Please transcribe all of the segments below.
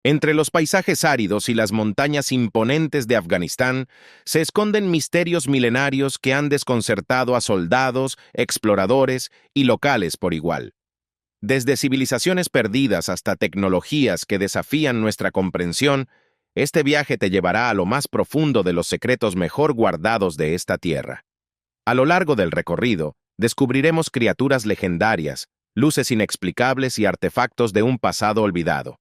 Entre los paisajes áridos y las montañas imponentes de Afganistán se esconden misterios milenarios que han desconcertado a soldados, exploradores y locales por igual. Desde civilizaciones perdidas hasta tecnologías que desafían nuestra comprensión, este viaje te llevará a lo más profundo de los secretos mejor guardados de esta tierra. A lo largo del recorrido, descubriremos criaturas legendarias, luces inexplicables y artefactos de un pasado olvidado.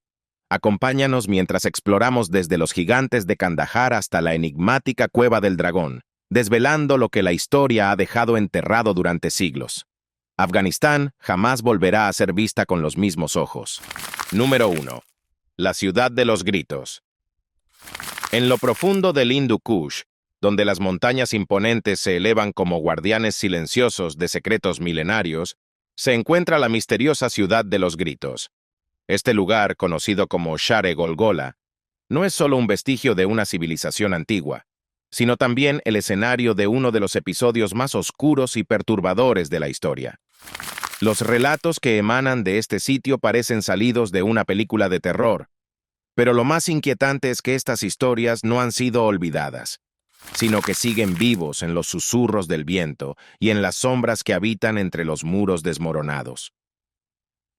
Acompáñanos mientras exploramos desde los gigantes de Kandahar hasta la enigmática Cueva del Dragón, desvelando lo que la historia ha dejado enterrado durante siglos. Afganistán jamás volverá a ser vista con los mismos ojos. Número 1. La ciudad de los gritos. En lo profundo del Hindu Kush, donde las montañas imponentes se elevan como guardianes silenciosos de secretos milenarios, se encuentra la misteriosa ciudad de los gritos. Este lugar, conocido como Share Golgola, no es solo un vestigio de una civilización antigua, sino también el escenario de uno de los episodios más oscuros y perturbadores de la historia. Los relatos que emanan de este sitio parecen salidos de una película de terror, pero lo más inquietante es que estas historias no han sido olvidadas, sino que siguen vivos en los susurros del viento y en las sombras que habitan entre los muros desmoronados.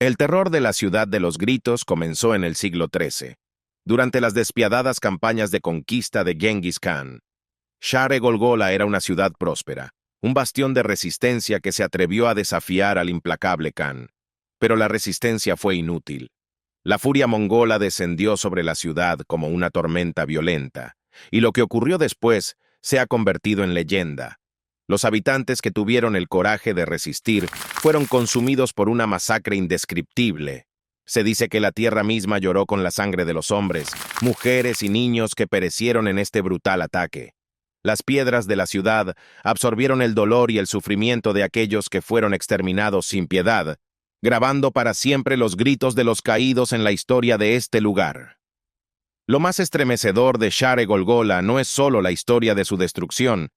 El terror de la ciudad de los gritos comenzó en el siglo XIII, durante las despiadadas campañas de conquista de Genghis Khan. Share Golgola era una ciudad próspera, un bastión de resistencia que se atrevió a desafiar al implacable Khan. Pero la resistencia fue inútil. La furia mongola descendió sobre la ciudad como una tormenta violenta, y lo que ocurrió después se ha convertido en leyenda. Los habitantes que tuvieron el coraje de resistir fueron consumidos por una masacre indescriptible. Se dice que la tierra misma lloró con la sangre de los hombres, mujeres y niños que perecieron en este brutal ataque. Las piedras de la ciudad absorbieron el dolor y el sufrimiento de aquellos que fueron exterminados sin piedad, grabando para siempre los gritos de los caídos en la historia de este lugar. Lo más estremecedor de Share Golgola no es solo la historia de su destrucción,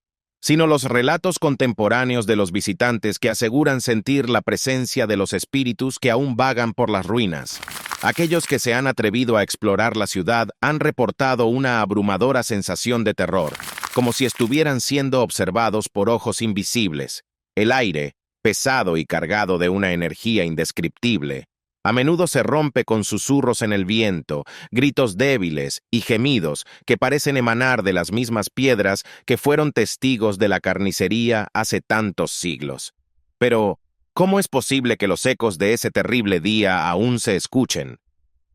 sino los relatos contemporáneos de los visitantes que aseguran sentir la presencia de los espíritus que aún vagan por las ruinas. Aquellos que se han atrevido a explorar la ciudad han reportado una abrumadora sensación de terror, como si estuvieran siendo observados por ojos invisibles. El aire, pesado y cargado de una energía indescriptible, a menudo se rompe con susurros en el viento, gritos débiles y gemidos que parecen emanar de las mismas piedras que fueron testigos de la carnicería hace tantos siglos. Pero, ¿cómo es posible que los ecos de ese terrible día aún se escuchen?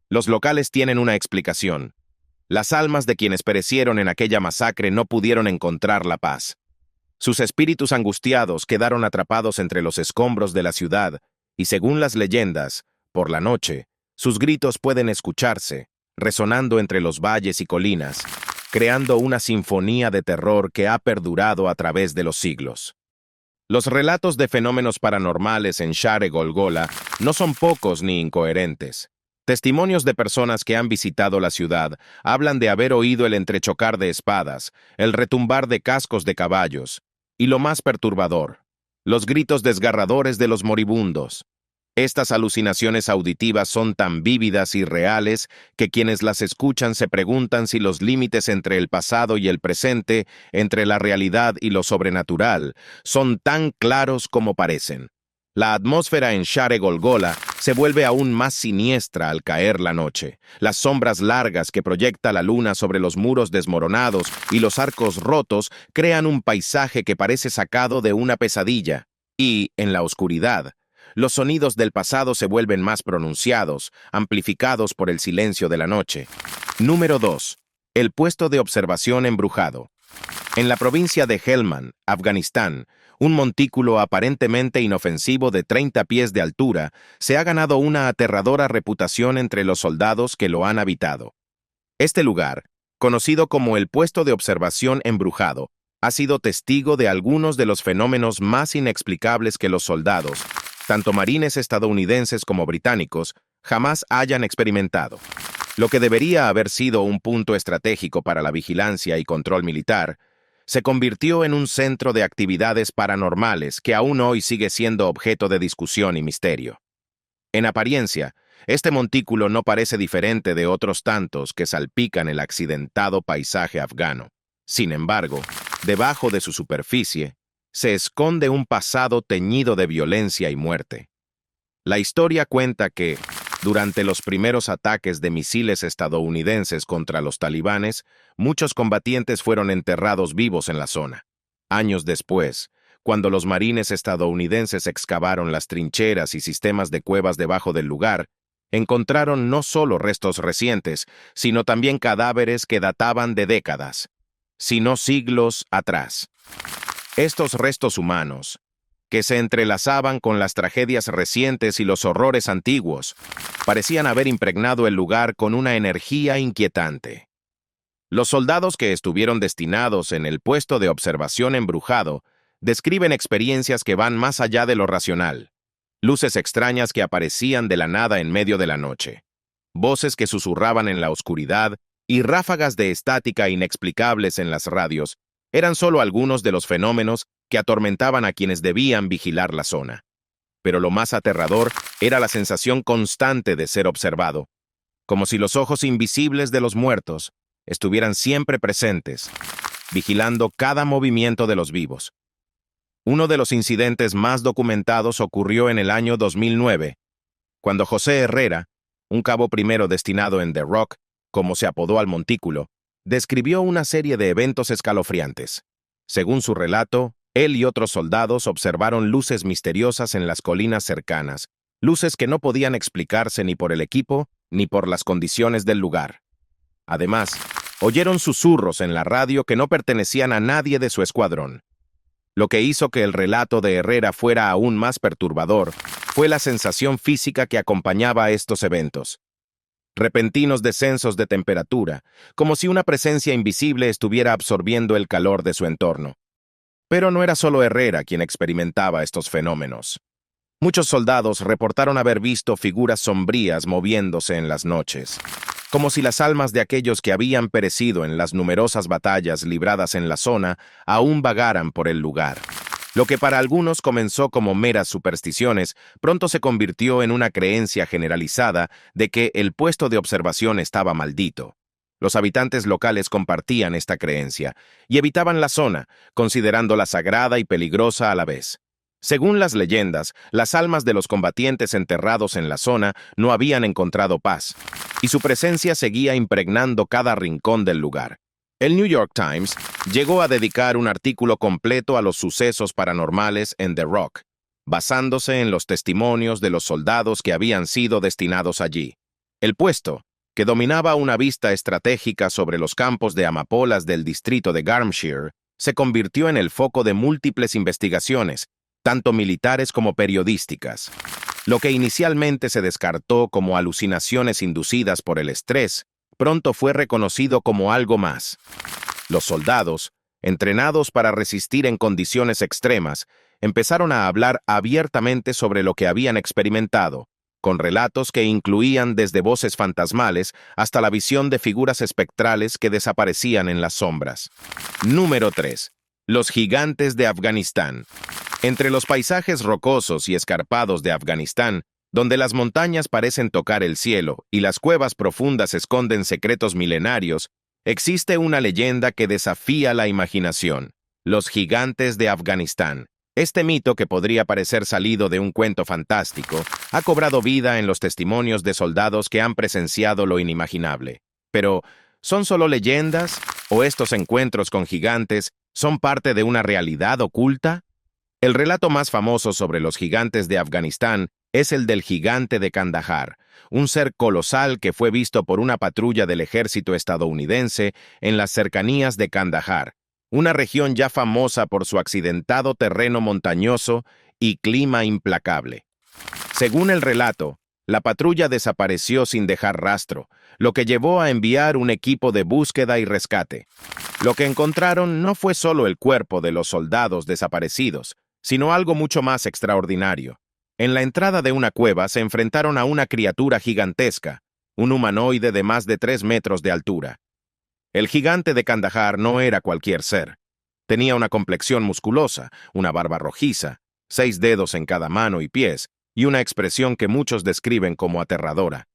Los locales tienen una explicación. Las almas de quienes perecieron en aquella masacre no pudieron encontrar la paz. Sus espíritus angustiados quedaron atrapados entre los escombros de la ciudad, y según las leyendas, por la noche, sus gritos pueden escucharse, resonando entre los valles y colinas, creando una sinfonía de terror que ha perdurado a través de los siglos. Los relatos de fenómenos paranormales en Share Golgola no son pocos ni incoherentes. Testimonios de personas que han visitado la ciudad hablan de haber oído el entrechocar de espadas, el retumbar de cascos de caballos, y lo más perturbador, los gritos desgarradores de los moribundos. Estas alucinaciones auditivas son tan vívidas y reales que quienes las escuchan se preguntan si los límites entre el pasado y el presente, entre la realidad y lo sobrenatural, son tan claros como parecen. La atmósfera en Share Golgola se vuelve aún más siniestra al caer la noche. Las sombras largas que proyecta la luna sobre los muros desmoronados y los arcos rotos crean un paisaje que parece sacado de una pesadilla. Y, en la oscuridad, los sonidos del pasado se vuelven más pronunciados, amplificados por el silencio de la noche. Número 2. El puesto de observación embrujado. En la provincia de Helmand, Afganistán, un montículo aparentemente inofensivo de 30 pies de altura se ha ganado una aterradora reputación entre los soldados que lo han habitado. Este lugar, conocido como el puesto de observación embrujado, ha sido testigo de algunos de los fenómenos más inexplicables que los soldados, tanto marines estadounidenses como británicos, jamás hayan experimentado. Lo que debería haber sido un punto estratégico para la vigilancia y control militar, se convirtió en un centro de actividades paranormales que aún hoy sigue siendo objeto de discusión y misterio. En apariencia, Este montículo no parece diferente de otros tantos que salpican el accidentado paisaje afgano. Sin embargo, debajo de su superficie, se esconde un pasado teñido de violencia y muerte. La historia cuenta que, durante los primeros ataques de misiles estadounidenses contra los talibanes, muchos combatientes fueron enterrados vivos en la zona. Años después, cuando los marines estadounidenses excavaron las trincheras y sistemas de cuevas debajo del lugar, encontraron no solo restos recientes, sino también cadáveres que databan de décadas, sino siglos atrás. Estos restos humanos, que se entrelazaban con las tragedias recientes y los horrores antiguos, parecían haber impregnado el lugar con una energía inquietante. Los soldados que estuvieron destinados en el puesto de observación embrujado describen experiencias que van más allá de lo racional. Luces extrañas que aparecían de la nada en medio de la noche, voces que susurraban en la oscuridad y ráfagas de estática inexplicables en las radios eran solo algunos de los fenómenos que atormentaban a quienes debían vigilar la zona. Pero lo más aterrador era la sensación constante de ser observado, como si los ojos invisibles de los muertos estuvieran siempre presentes, vigilando cada movimiento de los vivos. Uno de los incidentes más documentados ocurrió en el año 2009, cuando José Herrera, un cabo primero destinado en The Rock, como se apodó al montículo, describió una serie de eventos escalofriantes. Según su relato, él y otros soldados observaron luces misteriosas en las colinas cercanas, luces que no podían explicarse ni por el equipo ni por las condiciones del lugar. Además, oyeron susurros en la radio que no pertenecían a nadie de su escuadrón. Lo que hizo que el relato de Herrera fuera aún más perturbador fue la sensación física que acompañaba a estos eventos. Repentinos descensos de temperatura, como si una presencia invisible estuviera absorbiendo el calor de su entorno. Pero no era solo Herrera quien experimentaba estos fenómenos. Muchos soldados reportaron haber visto figuras sombrías moviéndose en las noches, como si las almas de aquellos que habían perecido en las numerosas batallas libradas en la zona aún vagaran por el lugar. Lo que para algunos comenzó como meras supersticiones, pronto se convirtió en una creencia generalizada de que el puesto de observación estaba maldito. Los habitantes locales compartían esta creencia y evitaban la zona, considerándola sagrada y peligrosa a la vez. Según las leyendas, las almas de los combatientes enterrados en la zona no habían encontrado paz, y su presencia seguía impregnando cada rincón del lugar. El New York Times llegó a dedicar un artículo completo a los sucesos paranormales en The Rock, basándose en los testimonios de los soldados que habían sido destinados allí. El puesto, que dominaba una vista estratégica sobre los campos de amapolas del distrito de Garmshire, se convirtió en el foco de múltiples investigaciones, tanto militares como periodísticas. Lo que inicialmente se descartó como alucinaciones inducidas por el estrés, pronto fue reconocido como algo más. Los soldados, entrenados para resistir en condiciones extremas, empezaron a hablar abiertamente sobre lo que habían experimentado, con relatos que incluían desde voces fantasmales hasta la visión de figuras espectrales que desaparecían en las sombras. Número 3. Los gigantes de Afganistán. Entre los paisajes rocosos y escarpados de Afganistán, donde las montañas parecen tocar el cielo y las cuevas profundas esconden secretos milenarios, existe una leyenda que desafía la imaginación: los gigantes de Afganistán. Este mito, que podría parecer salido de un cuento fantástico, ha cobrado vida en los testimonios de soldados que han presenciado lo inimaginable. Pero, ¿son solo leyendas? ¿O estos encuentros con gigantes son parte de una realidad oculta? El relato más famoso sobre los gigantes de Afganistán es el del gigante de Kandahar, un ser colosal que fue visto por una patrulla del ejército estadounidense en las cercanías de Kandahar, una región ya famosa por su accidentado terreno montañoso y clima implacable. Según el relato, la patrulla desapareció sin dejar rastro, lo que llevó a enviar un equipo de búsqueda y rescate. Lo que encontraron no fue solo el cuerpo de los soldados desaparecidos, sino algo mucho más extraordinario. En la entrada de una cueva se enfrentaron a una criatura gigantesca, un humanoide de más de 3 metros de altura. El gigante de Kandahar no era cualquier ser. Tenía una complexión musculosa, una barba rojiza, 6 dedos en cada mano y pies, y una expresión que muchos describen como aterradora.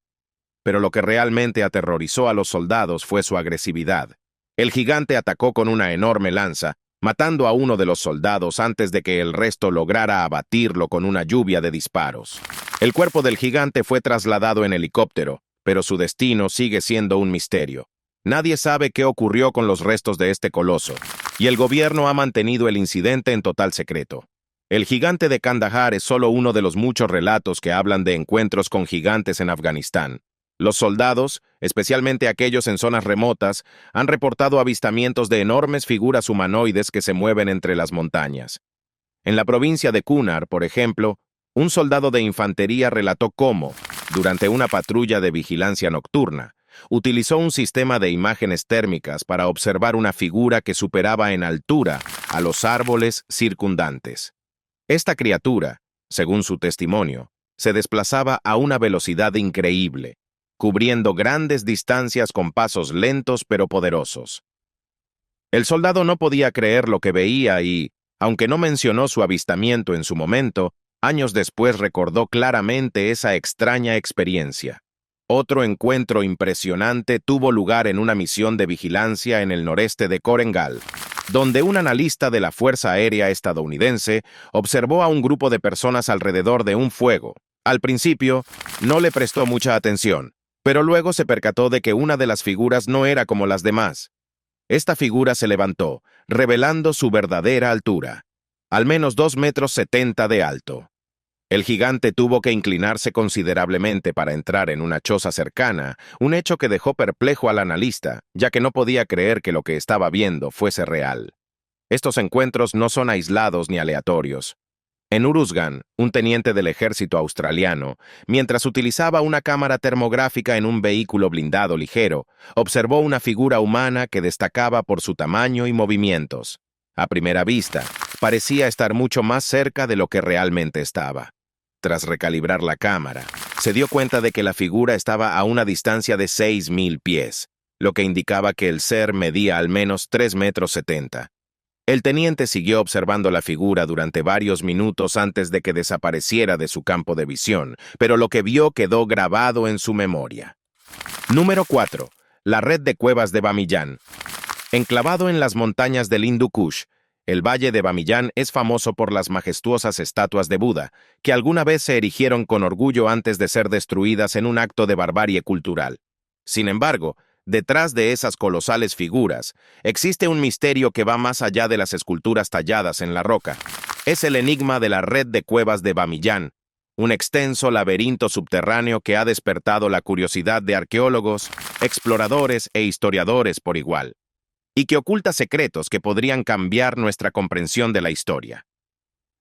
Pero lo que realmente aterrorizó a los soldados fue su agresividad. El gigante atacó con una enorme lanza, matando a uno de los soldados antes de que el resto lograra abatirlo con una lluvia de disparos. El cuerpo del gigante fue trasladado en helicóptero, pero su destino sigue siendo un misterio. Nadie sabe qué ocurrió con los restos de este coloso, y el gobierno ha mantenido el incidente en total secreto. El gigante de Kandahar es solo uno de los muchos relatos que hablan de encuentros con gigantes en Afganistán. Los soldados, especialmente aquellos en zonas remotas, han reportado avistamientos de enormes figuras humanoides que se mueven entre las montañas. En la provincia de Kunar, por ejemplo, un soldado de infantería relató cómo, durante una patrulla de vigilancia nocturna, utilizó un sistema de imágenes térmicas para observar una figura que superaba en altura a los árboles circundantes. Esta criatura, según su testimonio, se desplazaba a una velocidad increíble, cubriendo grandes distancias con pasos lentos pero poderosos. El soldado no podía creer lo que veía y, aunque no mencionó su avistamiento en su momento, años después recordó claramente esa extraña experiencia. Otro encuentro impresionante tuvo lugar en una misión de vigilancia en el noreste de Korengal, donde un analista de la Fuerza Aérea estadounidense observó a un grupo de personas alrededor de un fuego. Al principio, no le prestó mucha atención, pero luego se percató de que una de las figuras no era como las demás. Esta figura se levantó, revelando su verdadera altura, al menos 2,70 metros de alto. El gigante tuvo que inclinarse considerablemente para entrar en una choza cercana, un hecho que dejó perplejo al analista, ya que no podía creer que lo que estaba viendo fuese real. Estos encuentros no son aislados ni aleatorios. En Uruzgan, un teniente del ejército australiano, mientras utilizaba una cámara termográfica en un vehículo blindado ligero, observó una figura humana que destacaba por su tamaño y movimientos. A primera vista, parecía estar mucho más cerca de lo que realmente estaba. Tras recalibrar la cámara, se dio cuenta de que la figura estaba a una distancia de 6,000 pies, lo que indicaba que el ser medía al menos 3,70 metros. El teniente siguió observando la figura durante varios minutos antes de que desapareciera de su campo de visión, pero lo que vio quedó grabado en su memoria. Número 4. La red de cuevas de Bamiyan. Enclavado en las montañas del Hindu Kush, el valle de Bamiyan es famoso por las majestuosas estatuas de Buda, que alguna vez se erigieron con orgullo antes de ser destruidas en un acto de barbarie cultural. Sin embargo, detrás de esas colosales figuras, existe un misterio que va más allá de las esculturas talladas en la roca. Es el enigma de la red de cuevas de Bamiyan, un extenso laberinto subterráneo que ha despertado la curiosidad de arqueólogos, exploradores e historiadores por igual, y que oculta secretos que podrían cambiar nuestra comprensión de la historia.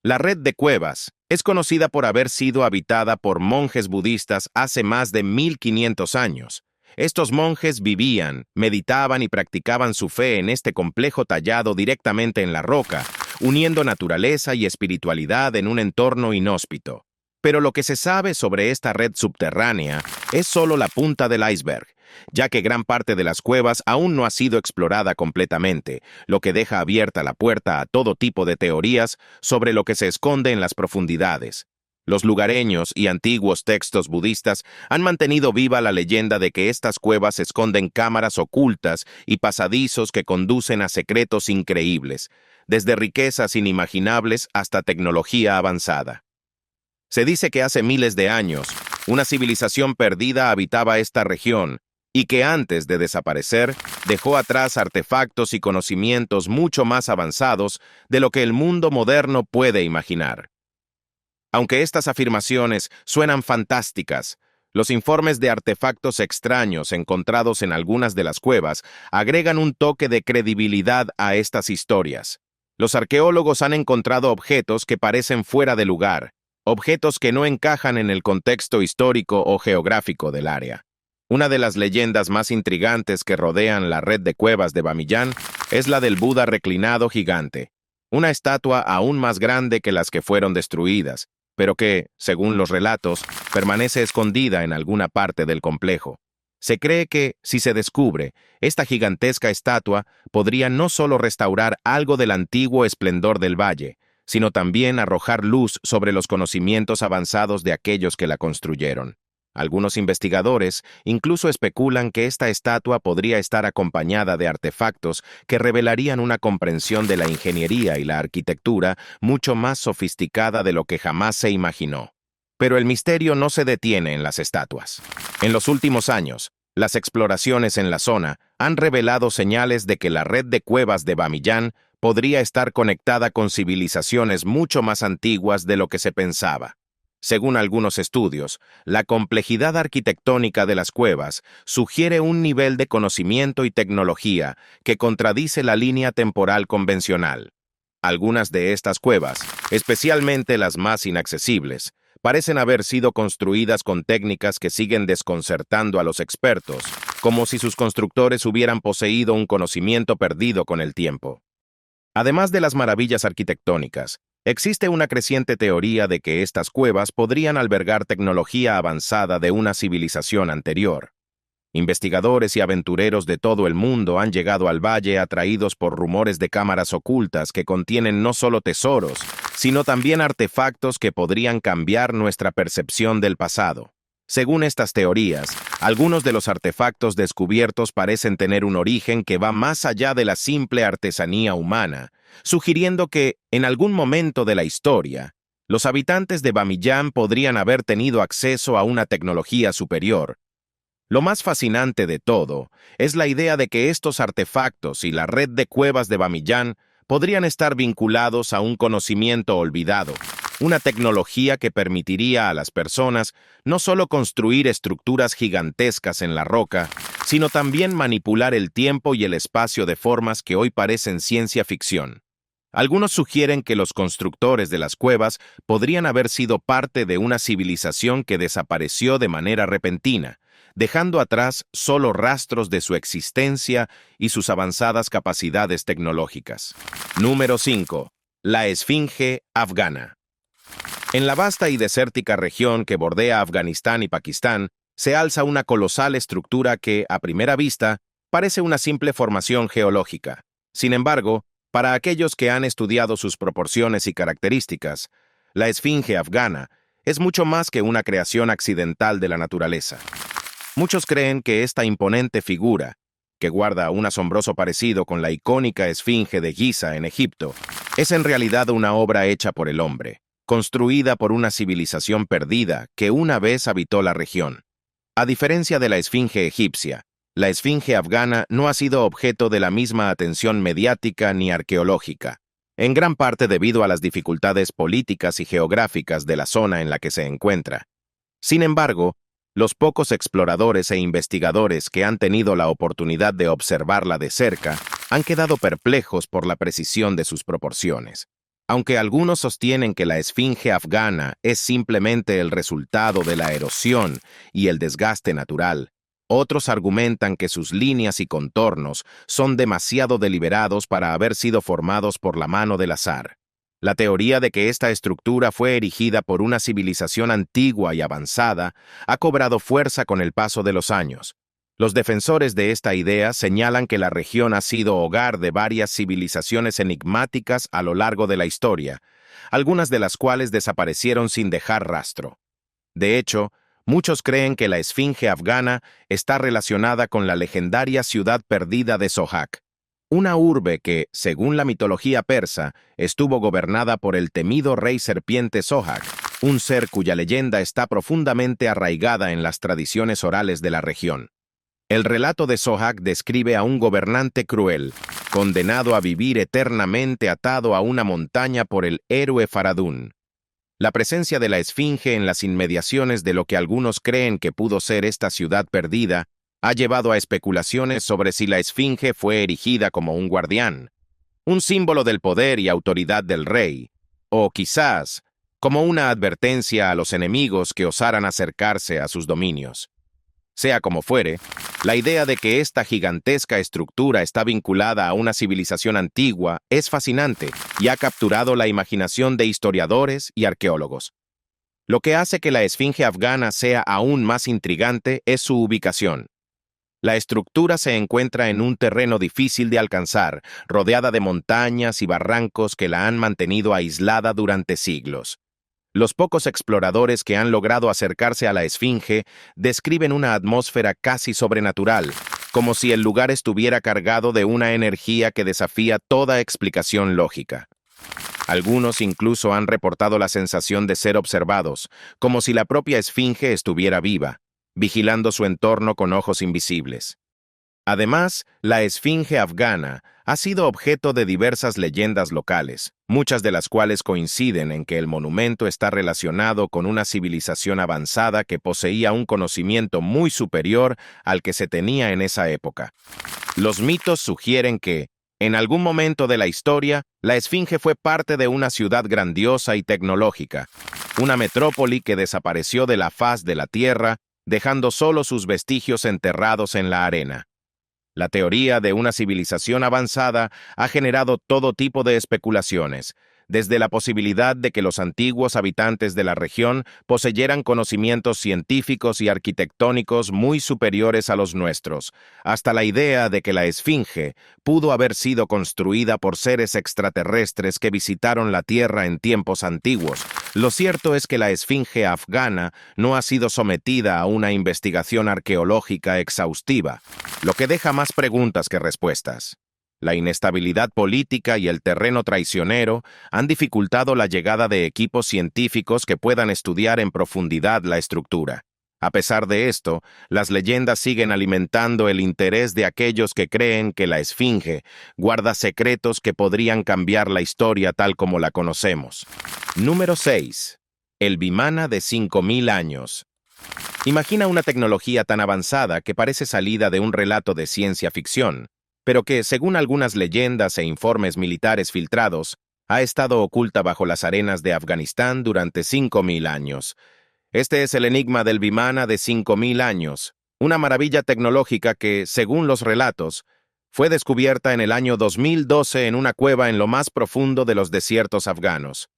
La red de cuevas es conocida por haber sido habitada por monjes budistas hace más de 1500 años. Estos monjes vivían, meditaban y practicaban su fe en este complejo tallado directamente en la roca, uniendo naturaleza y espiritualidad en un entorno inhóspito. Pero lo que se sabe sobre esta red subterránea es solo la punta del iceberg, ya que gran parte de las cuevas aún no ha sido explorada completamente, lo que deja abierta la puerta a todo tipo de teorías sobre lo que se esconde en las profundidades. Los lugareños y antiguos textos budistas han mantenido viva la leyenda de que estas cuevas esconden cámaras ocultas y pasadizos que conducen a secretos increíbles, desde riquezas inimaginables hasta tecnología avanzada. Se dice que hace miles de años, una civilización perdida habitaba esta región y que antes de desaparecer, dejó atrás artefactos y conocimientos mucho más avanzados de lo que el mundo moderno puede imaginar. Aunque estas afirmaciones suenan fantásticas, los informes de artefactos extraños encontrados en algunas de las cuevas agregan un toque de credibilidad a estas historias. Los arqueólogos han encontrado objetos que parecen fuera de lugar, objetos que no encajan en el contexto histórico o geográfico del área. Una de las leyendas más intrigantes que rodean la red de cuevas de Bamiyan es la del Buda reclinado gigante, una estatua aún más grande que las que fueron destruidas, pero que, según los relatos, permanece escondida en alguna parte del complejo. Se cree que, si se descubre, esta gigantesca estatua podría no solo restaurar algo del antiguo esplendor del valle, sino también arrojar luz sobre los conocimientos avanzados de aquellos que la construyeron. Algunos investigadores incluso especulan que esta estatua podría estar acompañada de artefactos que revelarían una comprensión de la ingeniería y la arquitectura mucho más sofisticada de lo que jamás se imaginó. Pero el misterio no se detiene en las estatuas. En los últimos años, las exploraciones en la zona han revelado señales de que la red de cuevas de Bamiyan podría estar conectada con civilizaciones mucho más antiguas de lo que se pensaba. Según algunos estudios, la complejidad arquitectónica de las cuevas sugiere un nivel de conocimiento y tecnología que contradice la línea temporal convencional. Algunas de estas cuevas, especialmente las más inaccesibles, parecen haber sido construidas con técnicas que siguen desconcertando a los expertos, como si sus constructores hubieran poseído un conocimiento perdido con el tiempo. Además de las maravillas arquitectónicas, existe una creciente teoría de que estas cuevas podrían albergar tecnología avanzada de una civilización anterior. Investigadores y aventureros de todo el mundo han llegado al valle atraídos por rumores de cámaras ocultas que contienen no solo tesoros, sino también artefactos que podrían cambiar nuestra percepción del pasado. Según estas teorías, algunos de los artefactos descubiertos parecen tener un origen que va más allá de la simple artesanía humana, sugiriendo que, en algún momento de la historia, los habitantes de Bamiyan podrían haber tenido acceso a una tecnología superior. Lo más fascinante de todo es la idea de que estos artefactos y la red de cuevas de Bamiyan podrían estar vinculados a un conocimiento olvidado, una tecnología que permitiría a las personas no solo construir estructuras gigantescas en la roca, sino también manipular el tiempo y el espacio de formas que hoy parecen ciencia ficción. Algunos sugieren que los constructores de las cuevas podrían haber sido parte de una civilización que desapareció de manera repentina, dejando atrás solo rastros de su existencia y sus avanzadas capacidades tecnológicas. Número 5. La Esfinge afgana. En la vasta y desértica región que bordea Afganistán y Pakistán, se alza una colosal estructura que, a primera vista, parece una simple formación geológica. Sin embargo, para aquellos que han estudiado sus proporciones y características, la Esfinge afgana es mucho más que una creación accidental de la naturaleza. Muchos creen que esta imponente figura, que guarda un asombroso parecido con la icónica Esfinge de Giza en Egipto, es en realidad una obra hecha por el hombre, construida por una civilización perdida que una vez habitó la región. A diferencia de la Esfinge egipcia, la Esfinge afgana no ha sido objeto de la misma atención mediática ni arqueológica, en gran parte debido a las dificultades políticas y geográficas de la zona en la que se encuentra. Sin embargo, los pocos exploradores e investigadores que han tenido la oportunidad de observarla de cerca han quedado perplejos por la precisión de sus proporciones. Aunque algunos sostienen que la Esfinge afgana es simplemente el resultado de la erosión y el desgaste natural, otros argumentan que sus líneas y contornos son demasiado deliberados para haber sido formados por la mano del azar. La teoría de que esta estructura fue erigida por una civilización antigua y avanzada ha cobrado fuerza con el paso de los años. Los defensores de esta idea señalan que la región ha sido hogar de varias civilizaciones enigmáticas a lo largo de la historia, algunas de las cuales desaparecieron sin dejar rastro. De hecho, muchos creen que la Esfinge afgana está relacionada con la legendaria ciudad perdida de Sohag, una urbe que, según la mitología persa, estuvo gobernada por el temido rey serpiente Sohag, un ser cuya leyenda está profundamente arraigada en las tradiciones orales de la región. El relato de Sohag describe a un gobernante cruel, condenado a vivir eternamente atado a una montaña por el héroe Faradún. La presencia de la Esfinge en las inmediaciones de lo que algunos creen que pudo ser esta ciudad perdida ha llevado a especulaciones sobre si la Esfinge fue erigida como un guardián, un símbolo del poder y autoridad del rey, o quizás como una advertencia a los enemigos que osaran acercarse a sus dominios. Sea como fuere, la idea de que esta gigantesca estructura está vinculada a una civilización antigua es fascinante y ha capturado la imaginación de historiadores y arqueólogos. Lo que hace que la Esfinge afgana sea aún más intrigante es su ubicación. La estructura se encuentra en un terreno difícil de alcanzar, rodeada de montañas y barrancos que la han mantenido aislada durante siglos. Los pocos exploradores que han logrado acercarse a la Esfinge describen una atmósfera casi sobrenatural, como si el lugar estuviera cargado de una energía que desafía toda explicación lógica. Algunos incluso han reportado la sensación de ser observados, como si la propia Esfinge estuviera viva, vigilando su entorno con ojos invisibles. Además, la Esfinge afgana ha sido objeto de diversas leyendas locales, muchas de las cuales coinciden en que el monumento está relacionado con una civilización avanzada que poseía un conocimiento muy superior al que se tenía en esa época. Los mitos sugieren que, en algún momento de la historia, la Esfinge fue parte de una ciudad grandiosa y tecnológica, una metrópoli que desapareció de la faz de la tierra, dejando solo sus vestigios enterrados en la arena. La teoría de una civilización avanzada ha generado todo tipo de especulaciones, desde la posibilidad de que los antiguos habitantes de la región poseyeran conocimientos científicos y arquitectónicos muy superiores a los nuestros, hasta la idea de que la Esfinge pudo haber sido construida por seres extraterrestres que visitaron la Tierra en tiempos antiguos. Lo cierto es que la Esfinge afgana no ha sido sometida a una investigación arqueológica exhaustiva, lo que deja más preguntas que respuestas. La inestabilidad política y el terreno traicionero han dificultado la llegada de equipos científicos que puedan estudiar en profundidad la estructura. A pesar de esto, las leyendas siguen alimentando el interés de aquellos que creen que la Esfinge guarda secretos que podrían cambiar la historia tal como la conocemos. Número 6. El Vimana de 5000 años. Imagina una tecnología tan avanzada que parece salida de un relato de ciencia ficción, pero que, según algunas leyendas e informes militares filtrados, ha estado oculta bajo las arenas de Afganistán durante 5000 años. Este es el enigma del Vimana de 5000 años, una maravilla tecnológica que, según los relatos, fue descubierta en el año 2012 en una cueva en lo más profundo de los desiertos afganos.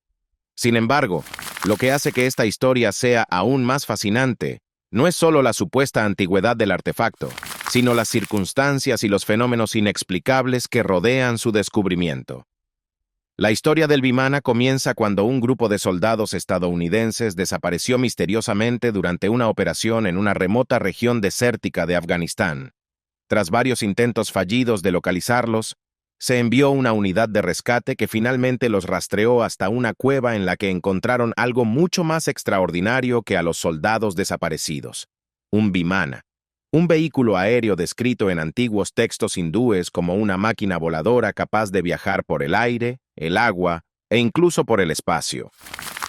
Sin embargo, lo que hace que esta historia sea aún más fascinante no es solo la supuesta antigüedad del artefacto, sino las circunstancias y los fenómenos inexplicables que rodean su descubrimiento. La historia del Vimana comienza cuando un grupo de soldados estadounidenses desapareció misteriosamente durante una operación en una remota región desértica de Afganistán. Tras varios intentos fallidos de localizarlos, se envió una unidad de rescate que finalmente los rastreó hasta una cueva en la que encontraron algo mucho más extraordinario que a los soldados desaparecidos: un Vimana, un vehículo aéreo descrito en antiguos textos hindúes como una máquina voladora capaz de viajar por el aire, el agua e incluso por el espacio.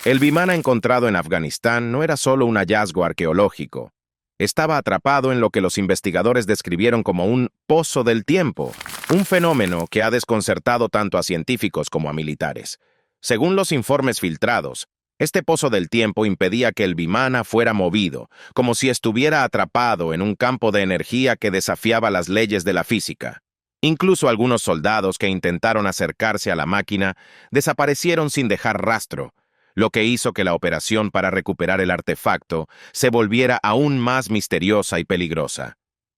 El Vimana encontrado en Afganistán no era solo un hallazgo arqueológico. Estaba atrapado en lo que los investigadores describieron como un pozo del tiempo, un fenómeno que ha desconcertado tanto a científicos como a militares. Según los informes filtrados, este pozo del tiempo impedía que el Vimana fuera movido, como si estuviera atrapado en un campo de energía que desafiaba las leyes de la física. Incluso algunos soldados que intentaron acercarse a la máquina desaparecieron sin dejar rastro, lo que hizo que la operación para recuperar el artefacto se volviera aún más misteriosa y peligrosa.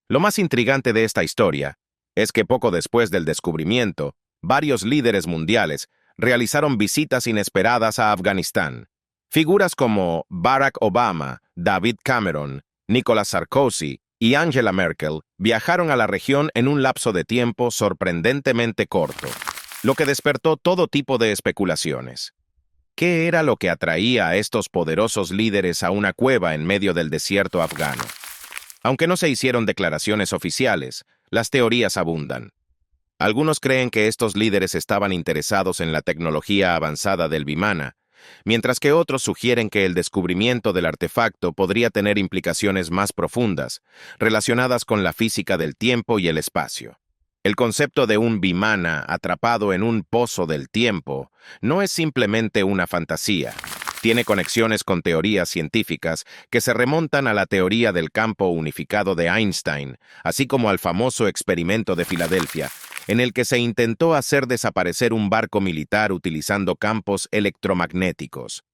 Lo más intrigante de esta historia es que poco después del descubrimiento, varios líderes mundiales realizaron visitas inesperadas a Afganistán. Figuras como Barack Obama, David Cameron, Nicolas Sarkozy y Angela Merkel viajaron a la región en un lapso de tiempo sorprendentemente corto, lo que despertó todo tipo de especulaciones. ¿Qué era lo que atraía a estos poderosos líderes a una cueva en medio del desierto afgano? Aunque no se hicieron declaraciones oficiales, las teorías abundan. Algunos creen que estos líderes estaban interesados en la tecnología avanzada del Vimana, mientras que otros sugieren que el descubrimiento del artefacto podría tener implicaciones más profundas, relacionadas con la física del tiempo y el espacio. El concepto de un Vimana atrapado en un pozo del tiempo no es simplemente una fantasía. Tiene conexiones con teorías científicas que se remontan a la teoría del campo unificado de Einstein, así como al famoso experimento de Filadelfia, en el que se intentó hacer desaparecer un barco militar utilizando campos electromagnéticos.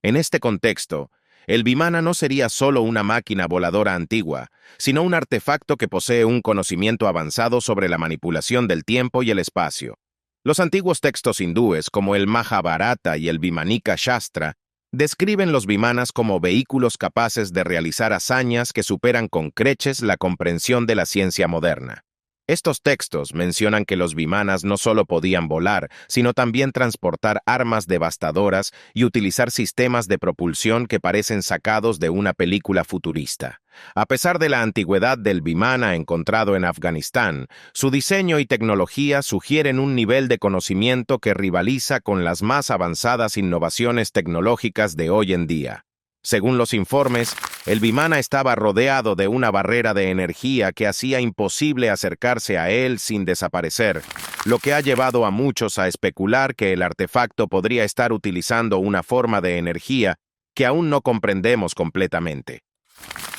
En este contexto, El Vimana no sería solo una máquina voladora antigua, sino un artefacto que posee un conocimiento avanzado sobre la manipulación del tiempo y el espacio. Los antiguos textos hindúes, como el Mahabharata y el Vimanika Shastra, describen los Vimanas como vehículos capaces de realizar hazañas que superan con creces la comprensión de la ciencia moderna. Estos textos mencionan que los Vimanas no solo podían volar, sino también transportar armas devastadoras y utilizar sistemas de propulsión que parecen sacados de una película futurista. A pesar de la antigüedad del Vimana encontrado en Afganistán, su diseño y tecnología sugieren un nivel de conocimiento que rivaliza con las más avanzadas innovaciones tecnológicas de hoy en día. Según los informes, el Vimana estaba rodeado de una barrera de energía que hacía imposible acercarse a él sin desaparecer, lo que ha llevado a muchos a especular que el artefacto podría estar utilizando una forma de energía que aún no comprendemos completamente.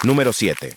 Número 7.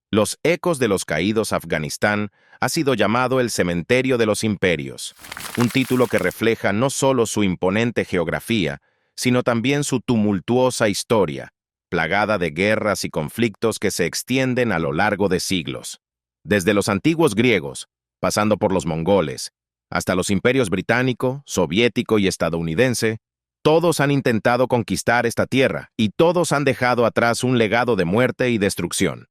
Los ecos de los caídos Afganistán ha sido llamado el cementerio de los imperios, un título que refleja no solo su imponente geografía, sino también su tumultuosa historia, plagada de guerras y conflictos que se extienden a lo largo de siglos. Desde los antiguos griegos, pasando por los mongoles, hasta los imperios británico, soviético y estadounidense, todos han intentado conquistar esta tierra y todos han dejado atrás un legado de muerte y destrucción.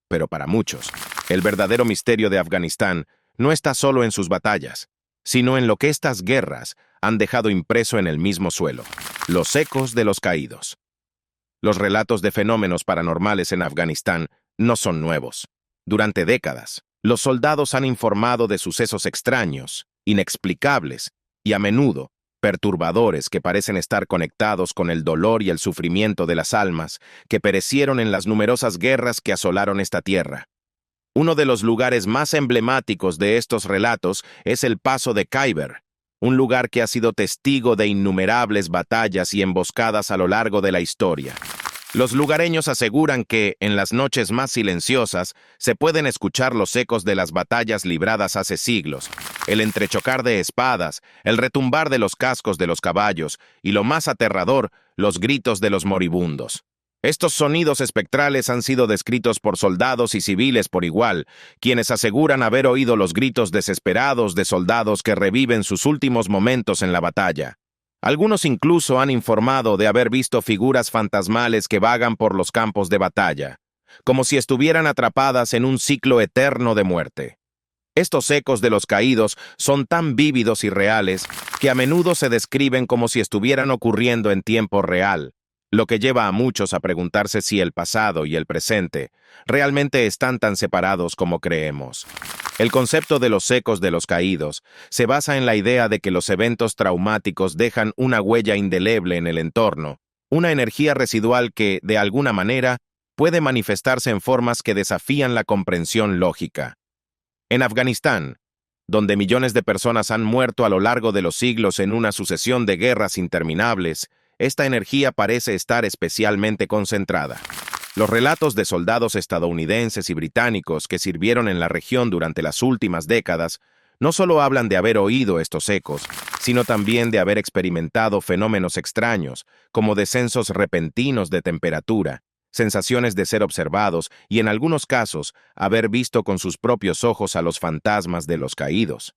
Pero para muchos, el verdadero misterio de Afganistán no está solo en sus batallas, sino en lo que estas guerras han dejado impreso en el mismo suelo: los ecos de los caídos. Los relatos de fenómenos paranormales en Afganistán no son nuevos. Durante décadas, los soldados han informado de sucesos extraños, inexplicables y a menudo perturbadores que parecen estar conectados con el dolor y el sufrimiento de las almas que perecieron en las numerosas guerras que asolaron esta tierra. Uno de los lugares más emblemáticos de estos relatos es el Paso de Khyber, un lugar que ha sido testigo de innumerables batallas y emboscadas a lo largo de la historia. Los lugareños aseguran que, en las noches más silenciosas, se pueden escuchar los ecos de las batallas libradas hace siglos, el entrechocar de espadas, el retumbar de los cascos de los caballos y, lo más aterrador, los gritos de los moribundos. Estos sonidos espectrales han sido descritos por soldados y civiles por igual, quienes aseguran haber oído los gritos desesperados de soldados que reviven sus últimos momentos en la batalla. Algunos incluso han informado de haber visto figuras fantasmales que vagan por los campos de batalla, como si estuvieran atrapadas en un ciclo eterno de muerte. Estos ecos de los caídos son tan vívidos y reales que a menudo se describen como si estuvieran ocurriendo en tiempo real, lo que lleva a muchos a preguntarse si el pasado y el presente realmente están tan separados como creemos. El concepto de los ecos de los caídos se basa en la idea de que los eventos traumáticos dejan una huella indeleble en el entorno, una energía residual que, de alguna manera, puede manifestarse en formas que desafían la comprensión lógica. En Afganistán, donde millones de personas han muerto a lo largo de los siglos en una sucesión de guerras interminables, esta energía parece estar especialmente concentrada. Los relatos de soldados estadounidenses y británicos que sirvieron en la región durante las últimas décadas no solo hablan de haber oído estos ecos, sino también de haber experimentado fenómenos extraños, como descensos repentinos de temperatura, sensaciones de ser observados y, en algunos casos, haber visto con sus propios ojos a los fantasmas de los caídos.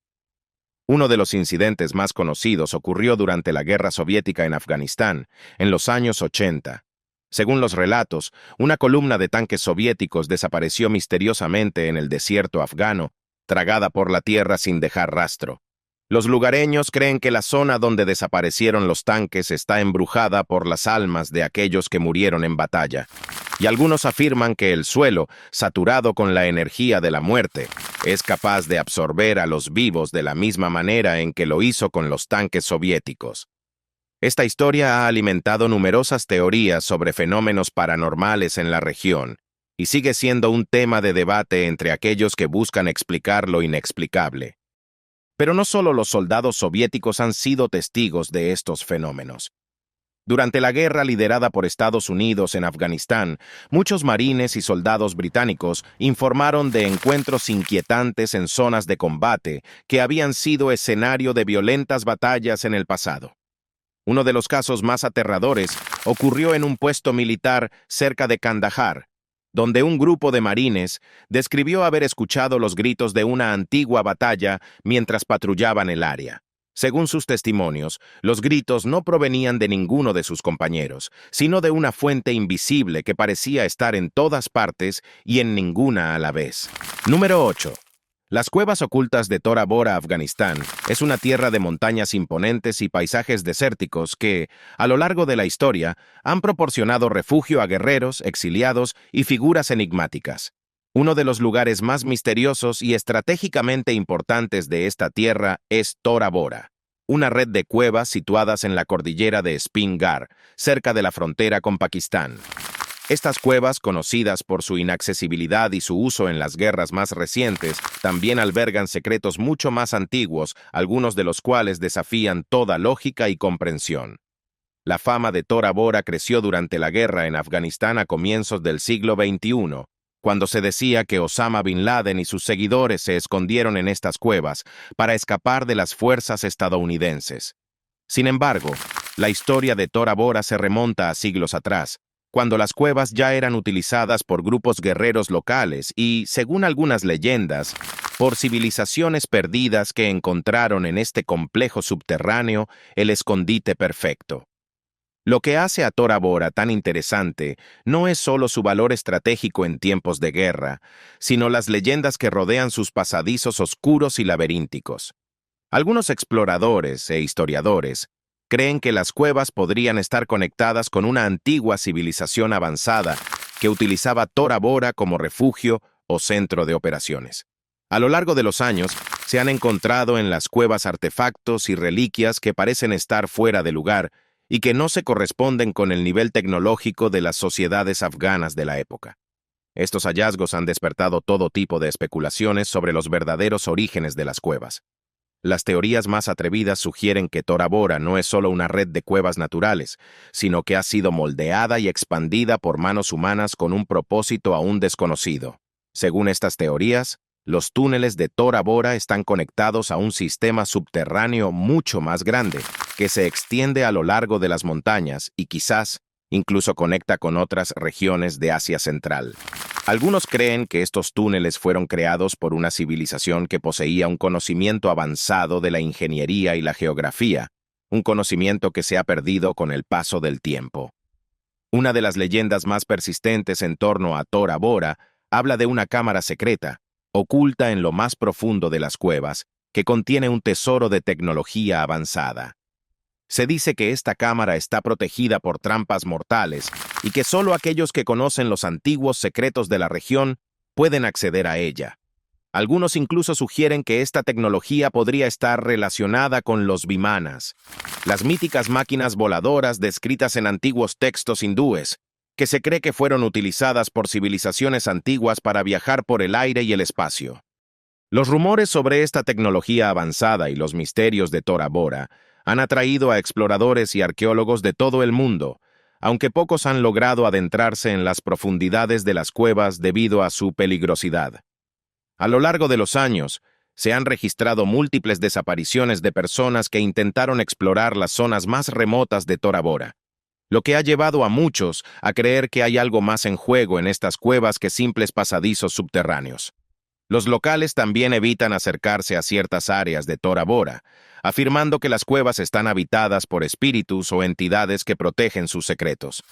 Uno de los incidentes más conocidos ocurrió durante la Guerra Soviética en Afganistán, en los años 80. Según los relatos, una columna de tanques soviéticos desapareció misteriosamente en el desierto afgano, tragada por la tierra sin dejar rastro. Los lugareños creen que la zona donde desaparecieron los tanques está embrujada por las almas de aquellos que murieron en batalla, y algunos afirman que el suelo, saturado con la energía de la muerte, es capaz de absorber a los vivos de la misma manera en que lo hizo con los tanques soviéticos. Esta historia ha alimentado numerosas teorías sobre fenómenos paranormales en la región, y sigue siendo un tema de debate entre aquellos que buscan explicar lo inexplicable. Pero no solo los soldados soviéticos han sido testigos de estos fenómenos. Durante la guerra liderada por Estados Unidos en Afganistán, muchos marines y soldados británicos informaron de encuentros inquietantes en zonas de combate que habían sido escenario de violentas batallas en el pasado. Uno de los casos más aterradores ocurrió en un puesto militar cerca de Kandahar, donde un grupo de marines describió haber escuchado los gritos de una antigua batalla mientras patrullaban el área. Según sus testimonios, los gritos no provenían de ninguno de sus compañeros, sino de una fuente invisible que parecía estar en todas partes y en ninguna a la vez. Número 8. Las cuevas ocultas de Tora Bora, Afganistán, es una tierra de montañas imponentes y paisajes desérticos que, a lo largo de la historia, han proporcionado refugio a guerreros, exiliados y figuras enigmáticas. Uno de los lugares más misteriosos y estratégicamente importantes de esta tierra es Tora Bora, una red de cuevas situadas en la cordillera de Spin Gar, cerca de la frontera con Pakistán. Estas cuevas, conocidas por su inaccesibilidad y su uso en las guerras más recientes, también albergan secretos mucho más antiguos, algunos de los cuales desafían toda lógica y comprensión. La fama de Tora Bora creció durante la guerra en Afganistán a comienzos del siglo XXI, cuando se decía que Osama Bin Laden y sus seguidores se escondieron en estas cuevas para escapar de las fuerzas estadounidenses. Sin embargo, la historia de Tora Bora se remonta a siglos atrás, cuando las cuevas ya eran utilizadas por grupos guerreros locales y, según algunas leyendas, por civilizaciones perdidas que encontraron en este complejo subterráneo el escondite perfecto. Lo que hace a Tora Bora tan interesante no es solo su valor estratégico en tiempos de guerra, sino las leyendas que rodean sus pasadizos oscuros y laberínticos. Algunos exploradores e historiadores creen que las cuevas podrían estar conectadas con una antigua civilización avanzada que utilizaba Tora Bora como refugio o centro de operaciones. A lo largo de los años, se han encontrado en las cuevas artefactos y reliquias que parecen estar fuera de lugar y que no se corresponden con el nivel tecnológico de las sociedades afganas de la época. Estos hallazgos han despertado todo tipo de especulaciones sobre los verdaderos orígenes de las cuevas. Las teorías más atrevidas sugieren que Tora Bora no es solo una red de cuevas naturales, sino que ha sido moldeada y expandida por manos humanas con un propósito aún desconocido. Según estas teorías, los túneles de Tora Bora están conectados a un sistema subterráneo mucho más grande, que se extiende a lo largo de las montañas y quizás incluso conecta con otras regiones de Asia Central. Algunos creen que estos túneles fueron creados por una civilización que poseía un conocimiento avanzado de la ingeniería y la geografía, un conocimiento que se ha perdido con el paso del tiempo. Una de las leyendas más persistentes en torno a Tora Bora habla de una cámara secreta, oculta en lo más profundo de las cuevas, que contiene un tesoro de tecnología avanzada. Se dice que esta cámara está protegida por trampas mortales y que solo aquellos que conocen los antiguos secretos de la región pueden acceder a ella. Algunos incluso sugieren que esta tecnología podría estar relacionada con los vimanas, las míticas máquinas voladoras descritas en antiguos textos hindúes, que se cree que fueron utilizadas por civilizaciones antiguas para viajar por el aire y el espacio. Los rumores sobre esta tecnología avanzada y los misterios de Tora Bora han atraído a exploradores y arqueólogos de todo el mundo, aunque pocos han logrado adentrarse en las profundidades de las cuevas debido a su peligrosidad. A lo largo de los años, se han registrado múltiples desapariciones de personas que intentaron explorar las zonas más remotas de Tora Bora, lo que ha llevado a muchos a creer que hay algo más en juego en estas cuevas que simples pasadizos subterráneos. Los locales también evitan acercarse a ciertas áreas de Tora Bora, afirmando que las cuevas están habitadas por espíritus o entidades que protegen sus secretos.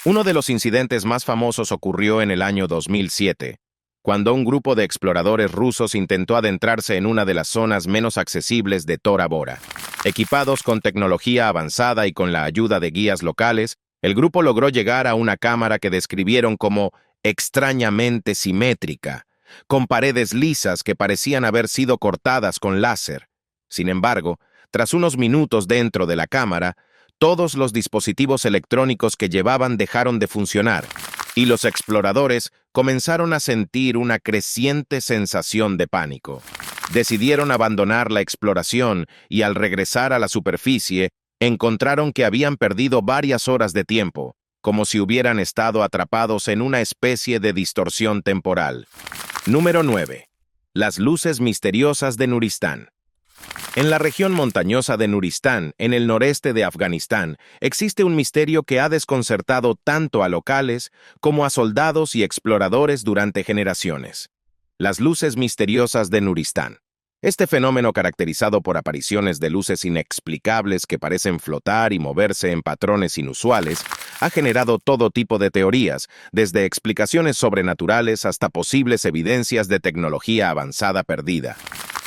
Uno de los incidentes más famosos ocurrió en el año 2007, cuando un grupo de exploradores rusos intentó adentrarse en una de las zonas menos accesibles de Tora Bora. Equipados con tecnología avanzada y con la ayuda de guías locales, el grupo logró llegar a una cámara que describieron como extrañamente simétrica, con paredes lisas que parecían haber sido cortadas con láser. Sin embargo, tras unos minutos dentro de la cámara, todos los dispositivos electrónicos que llevaban dejaron de funcionar, y los exploradores comenzaron a sentir una creciente sensación de pánico. Decidieron abandonar la exploración y al regresar a la superficie, encontraron que habían perdido varias horas de tiempo, como si hubieran estado atrapados en una especie de distorsión temporal. Número 9. Las luces misteriosas de Nuristán. En la región montañosa de Nuristán, en el noreste de Afganistán, existe un misterio que ha desconcertado tanto a locales como a soldados y exploradores durante generaciones. Las luces misteriosas de Nuristán. Este fenómeno, caracterizado por apariciones de luces inexplicables que parecen flotar y moverse en patrones inusuales, ha generado todo tipo de teorías, desde explicaciones sobrenaturales hasta posibles evidencias de tecnología avanzada perdida.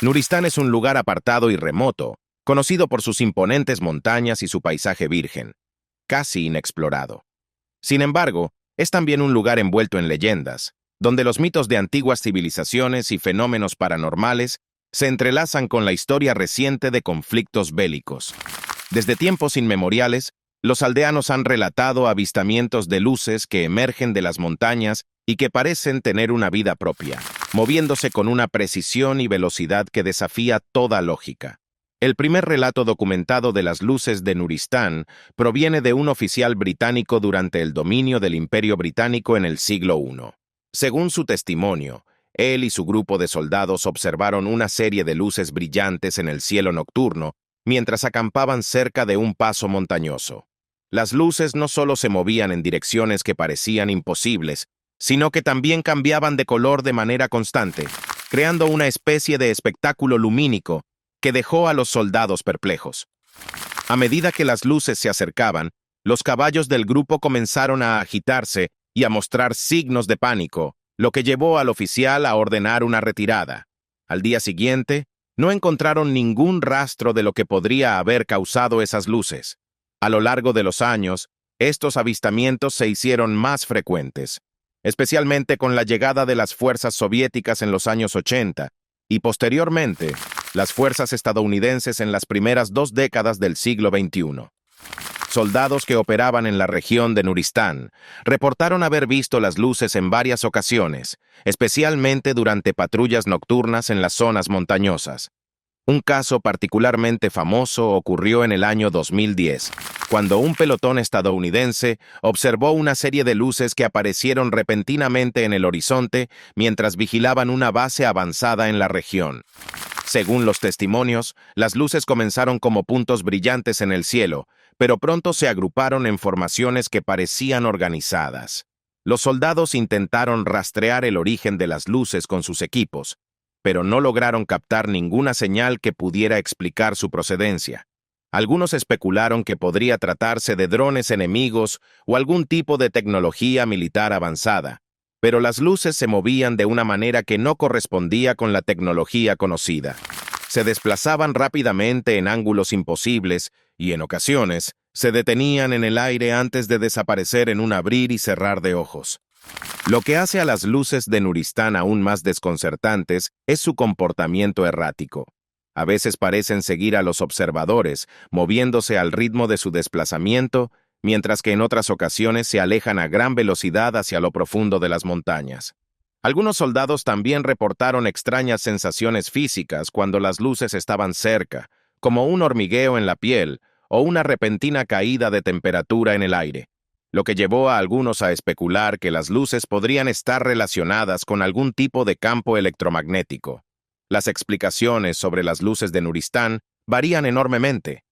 Nuristán es un lugar apartado y remoto, conocido por sus imponentes montañas y su paisaje virgen, casi inexplorado. Sin embargo, es también un lugar envuelto en leyendas, donde los mitos de antiguas civilizaciones y fenómenos paranormales se entrelazan con la historia reciente de conflictos bélicos. Desde tiempos inmemoriales, los aldeanos han relatado avistamientos de luces que emergen de las montañas y que parecen tener una vida propia, moviéndose con una precisión y velocidad que desafía toda lógica. El primer relato documentado de las luces de Nuristán proviene de un oficial británico durante el dominio del Imperio Británico en el siglo I. Según su testimonio, él y su grupo de soldados observaron una serie de luces brillantes en el cielo nocturno mientras acampaban cerca de un paso montañoso. Las luces no solo se movían en direcciones que parecían imposibles, sino que también cambiaban de color de manera constante, creando una especie de espectáculo lumínico que dejó a los soldados perplejos. A medida que las luces se acercaban, los caballos del grupo comenzaron a agitarse y a mostrar signos de pánico, lo que llevó al oficial a ordenar una retirada. Al día siguiente, no encontraron ningún rastro de lo que podría haber causado esas luces. A lo largo de los años, estos avistamientos se hicieron más frecuentes, especialmente con la llegada de las fuerzas soviéticas en los años 80 y posteriormente las fuerzas estadounidenses en las primeras 2 décadas del siglo XXI. Soldados que operaban en la región de Nuristán reportaron haber visto las luces en varias ocasiones, especialmente durante patrullas nocturnas en las zonas montañosas. Un caso particularmente famoso ocurrió en el año 2010, cuando un pelotón estadounidense observó una serie de luces que aparecieron repentinamente en el horizonte mientras vigilaban una base avanzada en la región. Según los testimonios, las luces comenzaron como puntos brillantes en el cielo, pero pronto se agruparon en formaciones que parecían organizadas. Los soldados intentaron rastrear el origen de las luces con sus equipos, pero no lograron captar ninguna señal que pudiera explicar su procedencia. Algunos especularon que podría tratarse de drones enemigos o algún tipo de tecnología militar avanzada, pero las luces se movían de una manera que no correspondía con la tecnología conocida. Se desplazaban rápidamente en ángulos imposibles y, en ocasiones, se detenían en el aire antes de desaparecer en un abrir y cerrar de ojos. Lo que hace a las luces de Nuristán aún más desconcertantes es su comportamiento errático. A veces parecen seguir a los observadores, moviéndose al ritmo de su desplazamiento, mientras que en otras ocasiones se alejan a gran velocidad hacia lo profundo de las montañas. Algunos soldados también reportaron extrañas sensaciones físicas cuando las luces estaban cerca, como un hormigueo en la piel o una repentina caída de temperatura en el aire, lo que llevó a algunos a especular que las luces podrían estar relacionadas con algún tipo de campo electromagnético. Las explicaciones sobre las luces de Nuristán varían enormemente.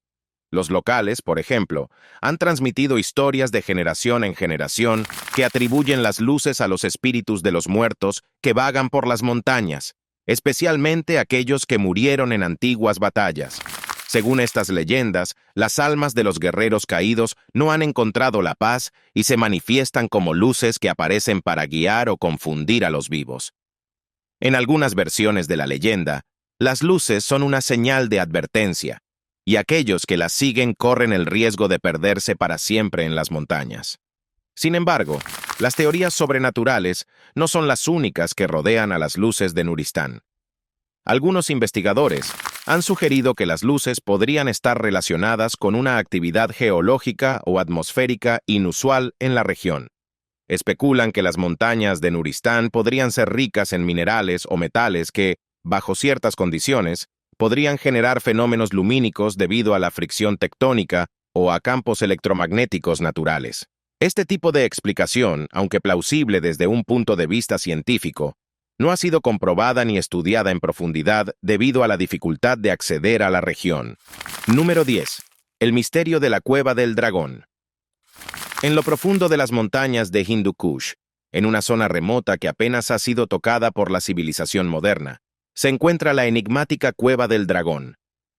Los locales, por ejemplo, han transmitido historias de generación en generación que atribuyen las luces a los espíritus de los muertos que vagan por las montañas, especialmente aquellos que murieron en antiguas batallas. Según estas leyendas, las almas de los guerreros caídos no han encontrado la paz y se manifiestan como luces que aparecen para guiar o confundir a los vivos. En algunas versiones de la leyenda, las luces son una señal de advertencia, y aquellos que las siguen corren el riesgo de perderse para siempre en las montañas. Sin embargo, las teorías sobrenaturales no son las únicas que rodean a las luces de Nuristán. Algunos investigadores han sugerido que las luces podrían estar relacionadas con una actividad geológica o atmosférica inusual en la región. Especulan que las montañas de Nuristán podrían ser ricas en minerales o metales que, bajo ciertas condiciones, podrían generar fenómenos lumínicos debido a la fricción tectónica o a campos electromagnéticos naturales. Este tipo de explicación, aunque plausible desde un punto de vista científico, no ha sido comprobada ni estudiada en profundidad debido a la dificultad de acceder a la región. Número 10. El misterio de la Cueva del Dragón. En lo profundo de las montañas de Hindu Kush, en una zona remota que apenas ha sido tocada por la civilización moderna, se encuentra la enigmática Cueva del Dragón,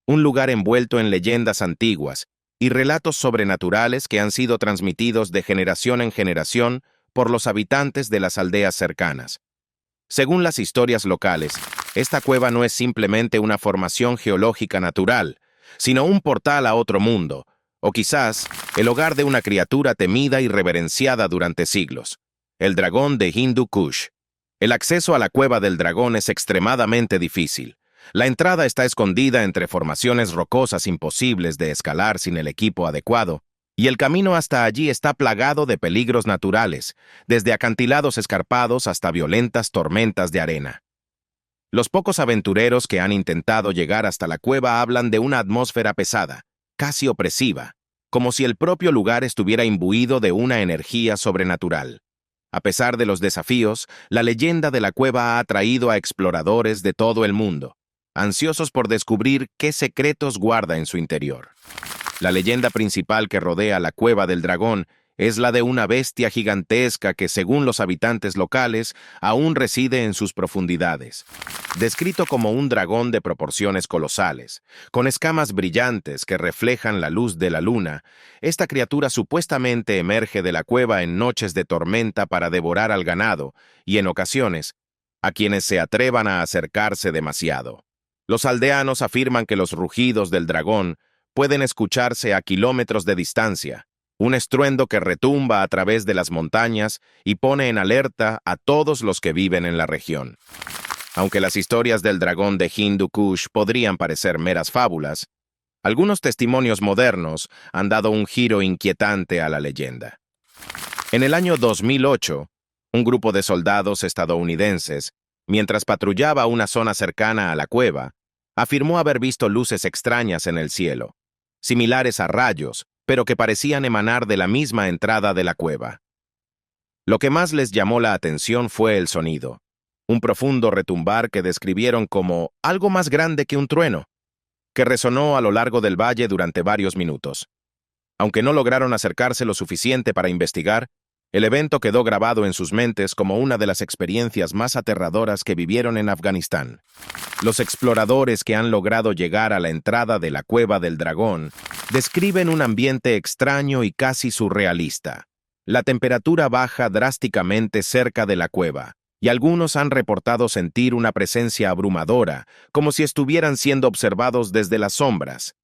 un lugar envuelto en leyendas antiguas y relatos sobrenaturales que han sido transmitidos de generación en generación por los habitantes de las aldeas cercanas. Según las historias locales, esta cueva no es simplemente una formación geológica natural, sino un portal a otro mundo, o quizás el hogar de una criatura temida y reverenciada durante siglos, el dragón de Hindu Kush. El acceso a la Cueva del Dragón es extremadamente difícil. La entrada está escondida entre formaciones rocosas imposibles de escalar sin el equipo adecuado, y el camino hasta allí está plagado de peligros naturales, desde acantilados escarpados hasta violentas tormentas de arena. Los pocos aventureros que han intentado llegar hasta la cueva hablan de una atmósfera pesada, casi opresiva, como si el propio lugar estuviera imbuido de una energía sobrenatural. A pesar de los desafíos, la leyenda de la cueva ha atraído a exploradores de todo el mundo, ansiosos por descubrir qué secretos guarda en su interior. La leyenda principal que rodea la Cueva del Dragón es la de una bestia gigantesca que, según los habitantes locales, aún reside en sus profundidades. Descrito como un dragón de proporciones colosales, con escamas brillantes que reflejan la luz de la luna, esta criatura supuestamente emerge de la cueva en noches de tormenta para devorar al ganado y, en ocasiones, a quienes se atrevan a acercarse demasiado. Los aldeanos afirman que los rugidos del dragón pueden escucharse a kilómetros de distancia, un estruendo que retumba a través de las montañas y pone en alerta a todos los que viven en la región. Aunque las historias del dragón de Hindu Kush podrían parecer meras fábulas, algunos testimonios modernos han dado un giro inquietante a la leyenda. En el año 2008, un grupo de soldados estadounidenses, mientras patrullaba una zona cercana a la cueva, afirmó haber visto luces extrañas en el cielo, similares a rayos, pero que parecían emanar de la misma entrada de la cueva. Lo que más les llamó la atención fue el sonido, un profundo retumbar que describieron como algo más grande que un trueno, que resonó a lo largo del valle durante varios minutos. Aunque no lograron acercarse lo suficiente para investigar, el evento quedó grabado en sus mentes como una de las experiencias más aterradoras que vivieron en Afganistán. Los exploradores que han logrado llegar a la entrada de la Cueva del Dragón describen un ambiente extraño y casi surrealista. La temperatura baja drásticamente cerca de la cueva, y algunos han reportado sentir una presencia abrumadora, como si estuvieran siendo observados desde las sombras.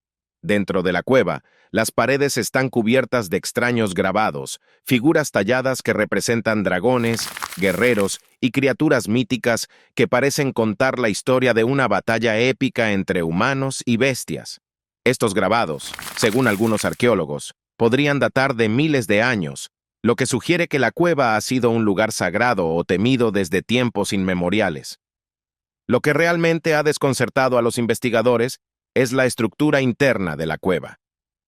Dentro de la cueva, las paredes están cubiertas de extraños grabados, figuras talladas que representan dragones, guerreros y criaturas míticas que parecen contar la historia de una batalla épica entre humanos y bestias. Estos grabados, según algunos arqueólogos, podrían datar de miles de años, lo que sugiere que la cueva ha sido un lugar sagrado o temido desde tiempos inmemoriales. Lo que realmente ha desconcertado a los investigadores es la estructura interna de la cueva.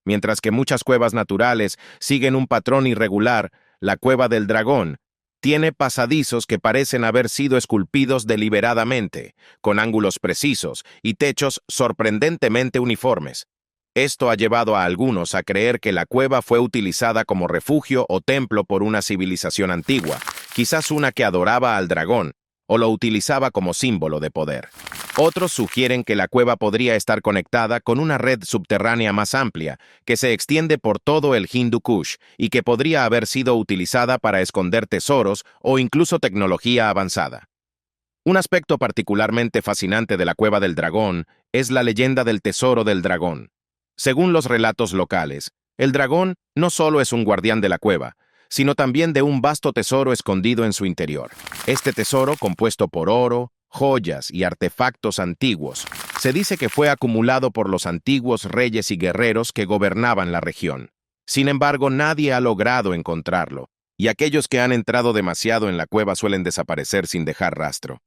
Mientras que muchas cuevas naturales siguen un patrón irregular, la Cueva del Dragón tiene pasadizos que parecen haber sido esculpidos deliberadamente, con ángulos precisos y techos sorprendentemente uniformes. Esto ha llevado a algunos a creer que la cueva fue utilizada como refugio o templo por una civilización antigua, quizás una que adoraba al dragón, o lo utilizaba como símbolo de poder. Otros sugieren que la cueva podría estar conectada con una red subterránea más amplia, que se extiende por todo el Hindu Kush y que podría haber sido utilizada para esconder tesoros o incluso tecnología avanzada. Un aspecto particularmente fascinante de la Cueva del Dragón es la leyenda del Tesoro del Dragón. Según los relatos locales, el dragón no solo es un guardián de la cueva, sino también de un vasto tesoro escondido en su interior. Este tesoro, compuesto por oro, joyas y artefactos antiguos, se dice que fue acumulado por los antiguos reyes y guerreros que gobernaban la región. Sin embargo, nadie ha logrado encontrarlo, y aquellos que han entrado demasiado en la cueva suelen desaparecer sin dejar rastro.